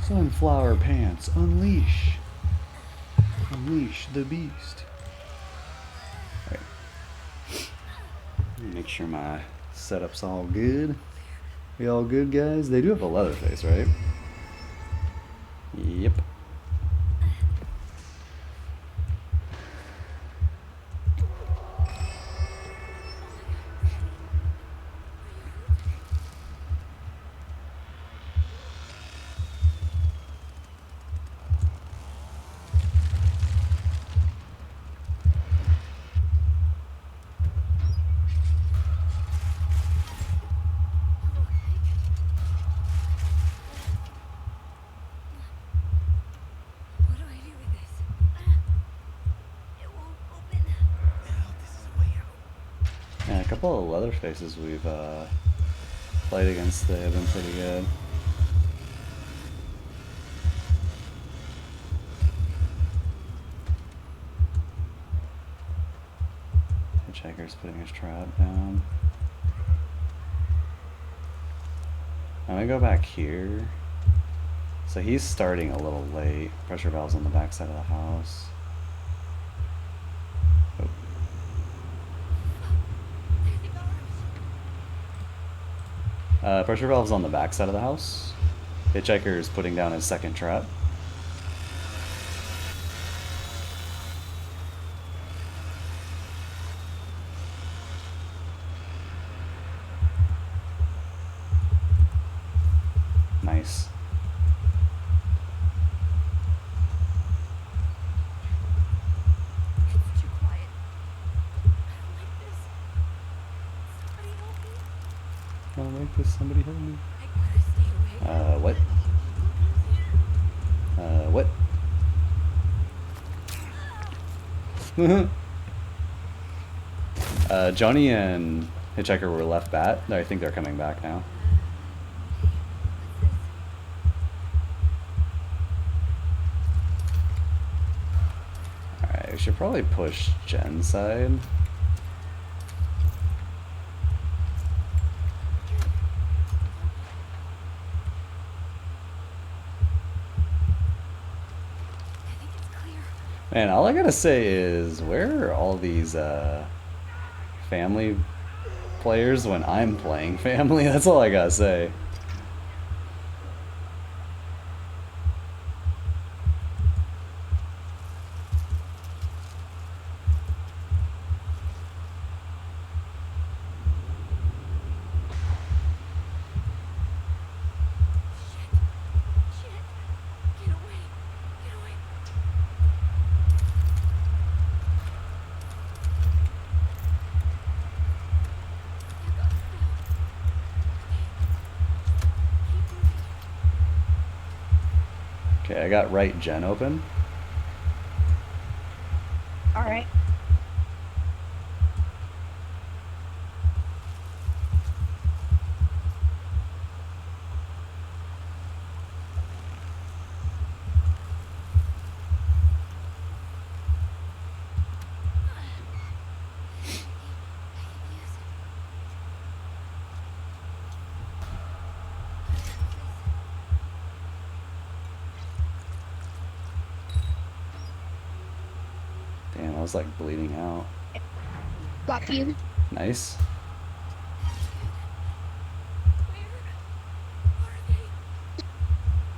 Sunflower pants, unleash. Unleash the beast. Alright. Make sure my setup's all good. We all good, guys? They do have a Leatherface, right? Yep. Yeah, a couple of Leatherfaces we've played against, they have been pretty good. Hitchhiker's putting his trap down. I'm gonna go back here. So he's starting a little late. Pressure valve's on the back side of the house. Pressure valve's on the back side of the house. Hitchhiker is putting down his second trap. Nice. I don't like this. Somebody help me. What? What? Johnny and Hitchhiker were left bat. I think they're coming back now. Alright, we should probably push Jen's side. Man, all I gotta say is, where are all these family players when I'm playing family? That's all I gotta say. Okay, I got right Gen open. Alright. Damn, I was like bleeding out. Got you. Nice.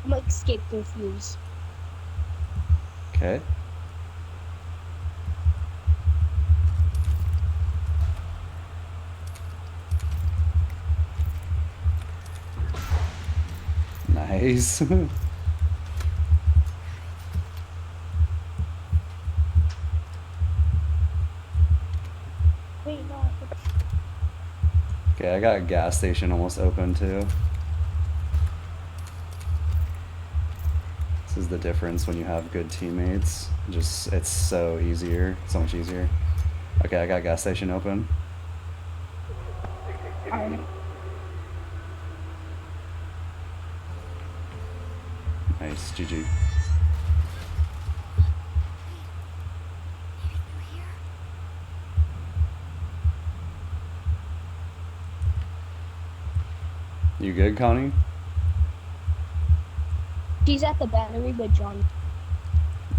I'm like escape confused. Okay. Nice. Wait, no. Okay, I got a gas station almost open too. This is the difference when you have good teammates. Just, it's so easier, so much easier. Okay, I got gas station open. Alright. Nice, GG. You good, Connie? She's at the battery with John.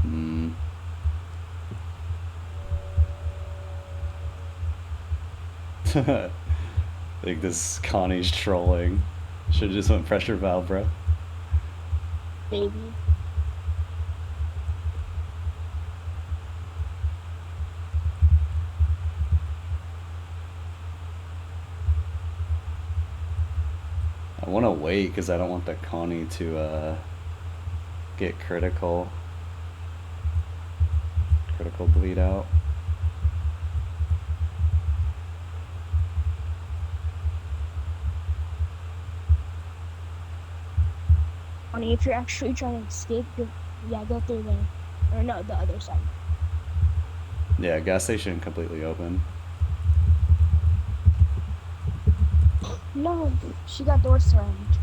Hmm. Like this Connie's trolling. Should've just went pressure valve, bro. Baby. I want to wait because I don't want the Connie to get critical bleed out. Honey, if you're actually trying to escape, go through there. Or no, the other side. Yeah, gas station completely open. No, she got door slammed.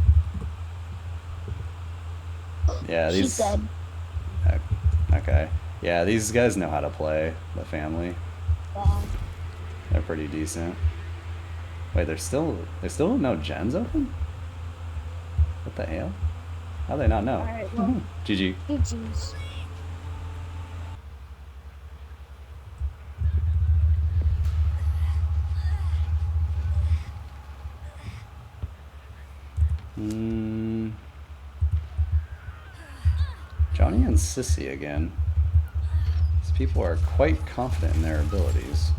Yeah, She's these. dead. Okay. Yeah, these guys know how to play the family. Yeah. They're pretty decent. Wait, there's still no gens open? What the hell? How they not know? Alright, well, GG. GG's. Johnny and Sissy again. These people are quite confident in their abilities.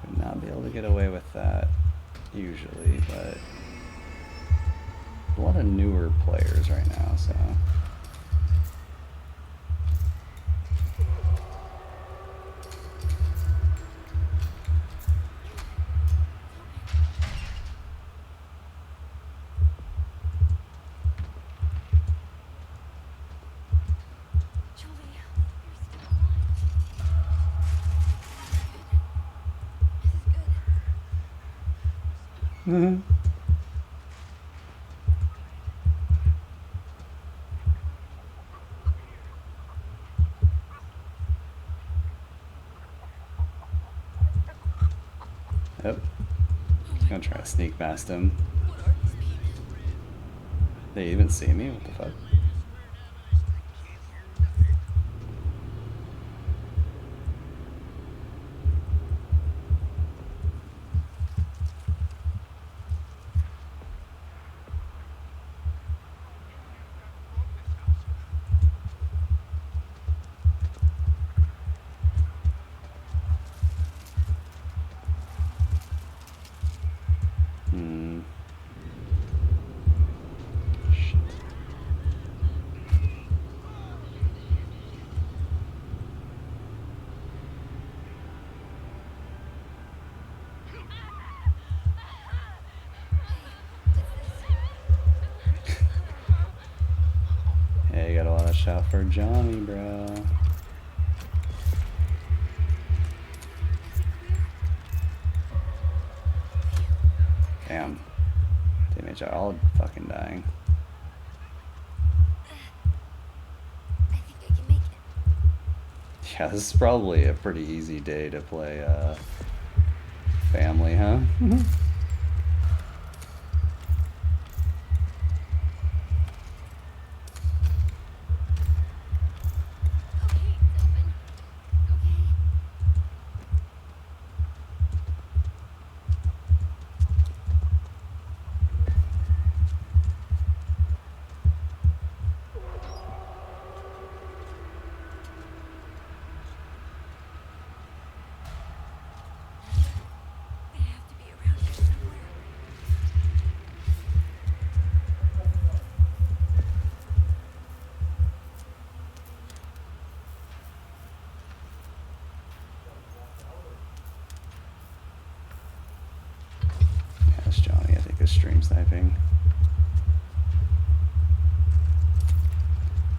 Would not be able to get away with that usually, but a lot of newer players right now, so. Yep. Gonna try to sneak past him. They even see me? What the fuck? Shit. Yeah, you gotta watch out for Johnny, bro. Damn. Teammates are all fucking dying. Yeah, this is probably a pretty easy day to play family, huh? Yes, Johnny, I think is stream sniping.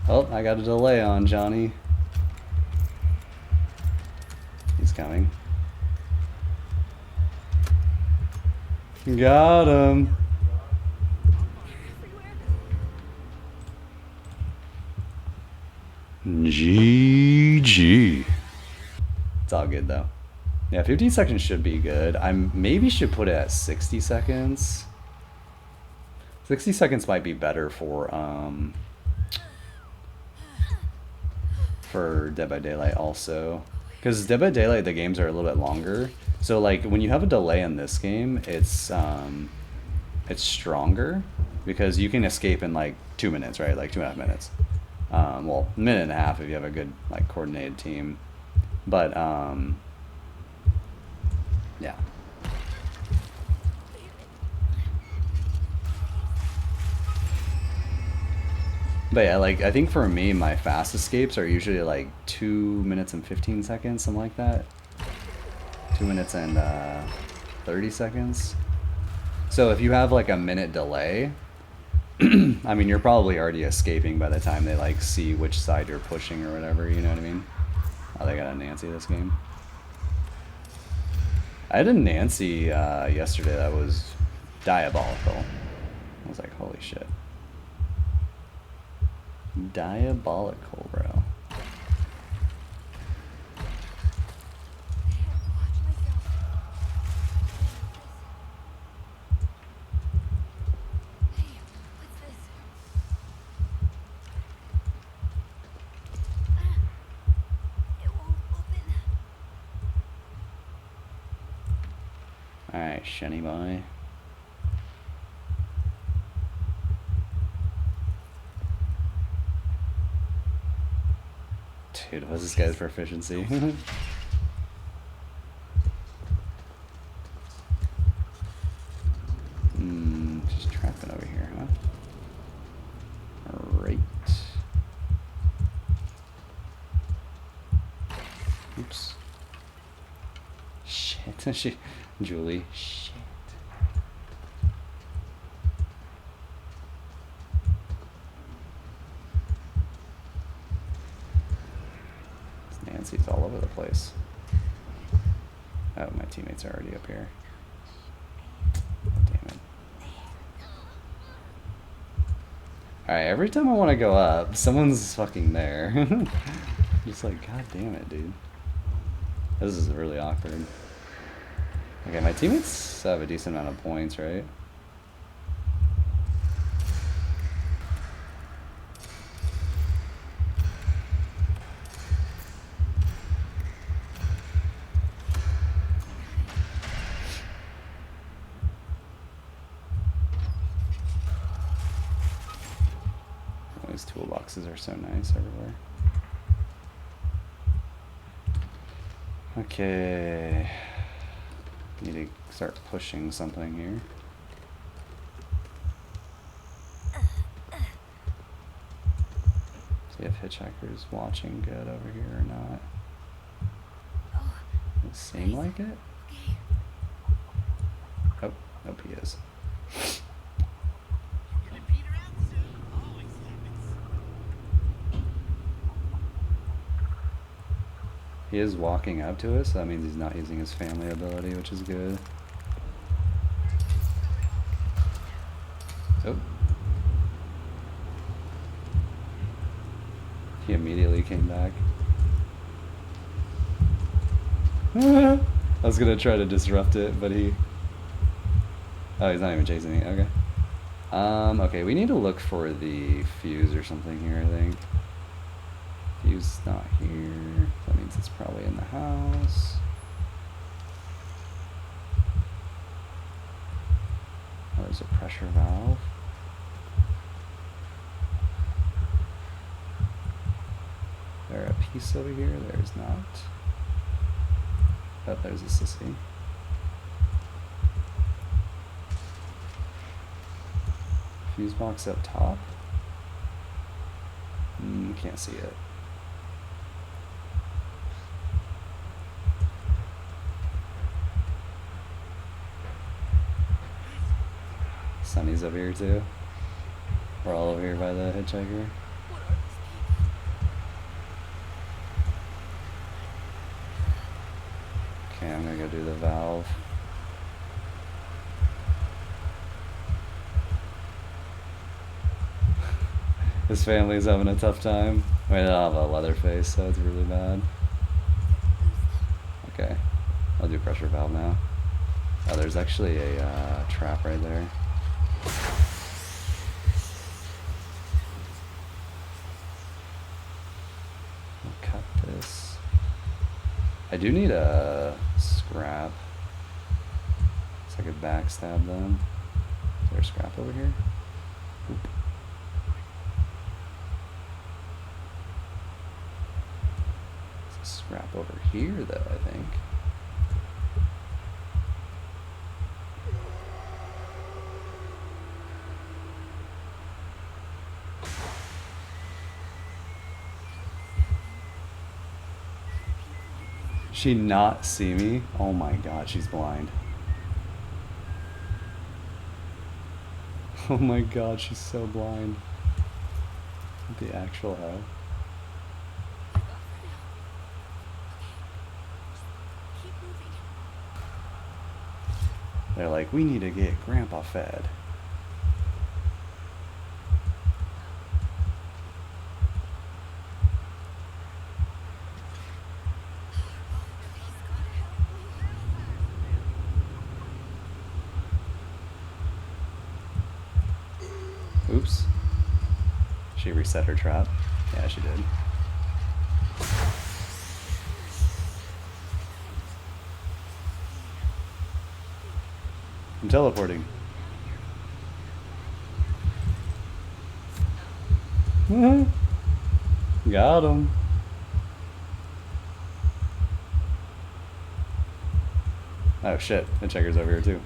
Oh, I got a delay on Johnny. He's coming. Got him. GG. It's all good though. Yeah, 15 seconds should be good. I maybe should put it at 60 seconds. 60 seconds might be better for Dead by Daylight also. Because Dead by Daylight, the games are a little bit longer. So like when you have a delay in this game, it's stronger because you can escape in like 2 minutes, right? Like 2.5 minutes. Well, a minute and a half if you have a good like coordinated team. But yeah. But yeah, like I think for me, my fast escapes are usually like 2 minutes and 15 seconds, something like that. 2 minutes and 30 seconds. So if you have like a minute delay, I mean, you're probably already escaping by the time they like see which side you're pushing or whatever. You know what I mean? Oh, they got a Nancy this game. I had a Nancy yesterday that was diabolical. I was like, holy shit. Diabolical, bro. Alright, Shenny boy. Dude, what's this guy's proficiency? Just trapping over here, huh? Alright. Oops. Shit. Julie. Shit. Nancy's all over the place. Oh, my teammates are already up here. Damn it. Alright, every time I want to go up, someone's fucking there. Just like, god damn it, dude. This is really awkward. Okay, my teammates have a decent amount of points, right? These toolboxes are so nice everywhere. Okay. Need to start pushing something here. See if Hitchhiker's watching good over here or not. Does it seem like it? Oh, nope, he is. He is walking up to us, so that means he's not using his family ability, which is good. Oh. He immediately came back. I was gonna try to disrupt it, but he... Oh, he's not even chasing me, okay. Okay, we need to look for the fuse or something here, I think. Fuse not here. That means it's probably in the house. Oh, there's a pressure valve. There a piece over here? There's not. Oh, there's a sissy. Fuse box up top. Can't see it. Sunny's over here too. We're all over here by the hitchhiker. Okay, I'm gonna go do the valve. His family's having a tough time. I mean, they don't have a leather face, so it's really bad. Okay, I'll do pressure valve now. Oh, there's actually a trap right there. I do need a scrap. So I could backstab them. Is there a scrap over here? Oop. There's a scrap over here, though, I think. She not see me? Oh my god, she's blind. Oh my god, she's so blind. What the actual hell? They're like, we need to get Grandpa fed. Oops. She reset her trap. Yeah, she did. I'm teleporting. Got him. Oh shit, the checker's over here too.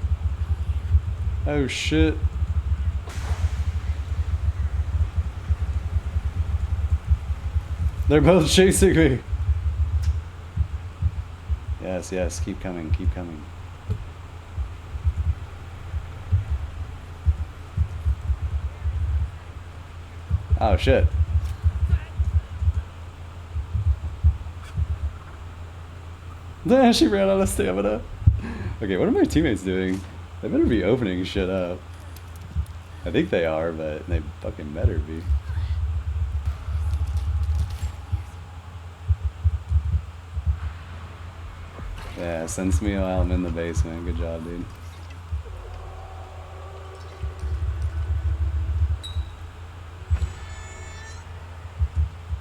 Oh shit. They're both chasing me. Yes, yes, keep coming, keep coming. Oh shit. She ran out of stamina. Okay, what are my teammates doing? They better be opening shit up. I think they are, but they fucking better be. Yeah, sense me while I'm in the basement. Good job, dude.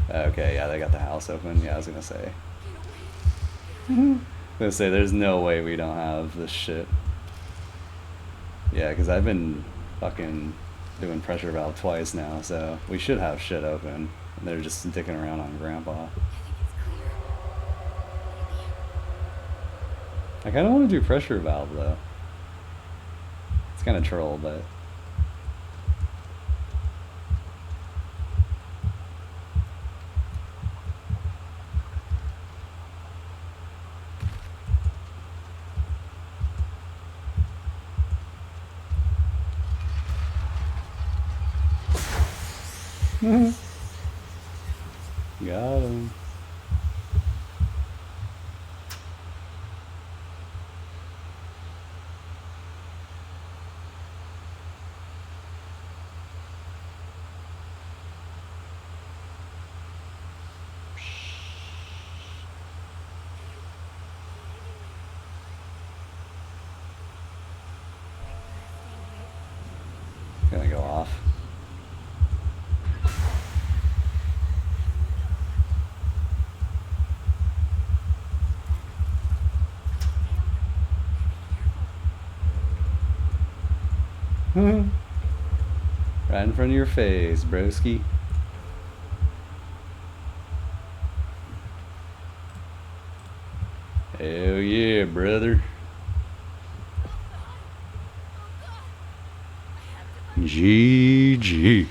Okay, yeah, they got the house open. Yeah, I was gonna say. There's no way we don't have this shit. Yeah, because I've been fucking doing pressure valve twice now, so we should have shit open. They're just dicking around on Grandpa. I kind of want to do pressure valve though. It's kind of troll, but. Got him. Gonna go off. Right in front of your face, broski. Hell yeah, brother. GG.